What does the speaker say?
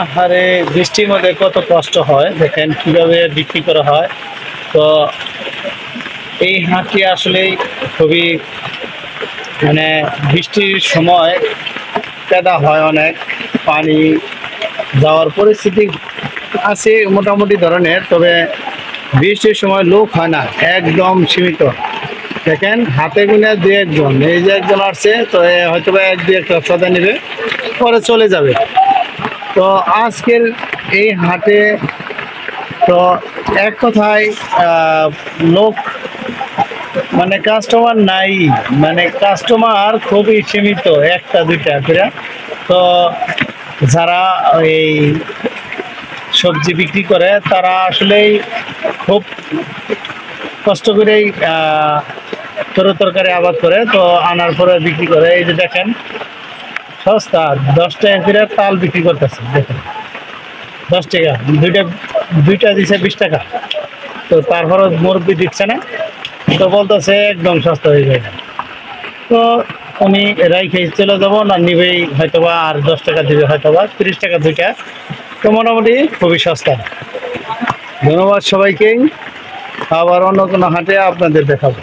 আহারে, বৃষ্টির মধ্যে কত কষ্ট হয়, দেখেন কিভাবে বিক্রি করা হয়। তো এই হাটটি আসলেই খুবই মানে বৃষ্টির সময় কাদা হয়, অনেক পানি যাওয়ার পরিস্থিতি আছে মোটামুটি ধরনের। তবে বৃষ্টির সময় লোক হয় না, একদম সীমিত। দেখেন হাতে গুনে দু একজন, এই যে একজন আসছে, তো হয়তো বা এক দু একটা সদা নেবে, পরে চলে যাবে। তো আজকের এই হাটে তো এক কথায় লোক মানে কাস্টমার নাই, মানে কাস্টমার খুবই সীমিত, একটা দুইটা করে। তো যারা এই সবজি বিক্রি করে তারা আসলেই খুব কষ্ট করেই তরকারি আবাদ করে, তো আনার পরে বিক্রি করে। এই যে দেখেন সস্তা, 10 টাকা করে তাল বিক্রি করতেছে। দেখেন 10 টাকা, দুইটা দুইটা দিচ্ছে 20 টাকা। তো তারপরও মুরব্বি দিচ্ছে না, তো বলতেছে একদম সস্তা হয়ে যায়। তো উনি রাইখে চলে যাবো না, নিবেই হয়তোবা আর 10 টাকা দিবে, হয়তোবা 30 টাকা দুইটা। তো মোটামুটি খুবই সস্তা। ধন্যবাদ সবাইকেই। আবার অন্য কোনো হাটে আপনাদের দেখাবো।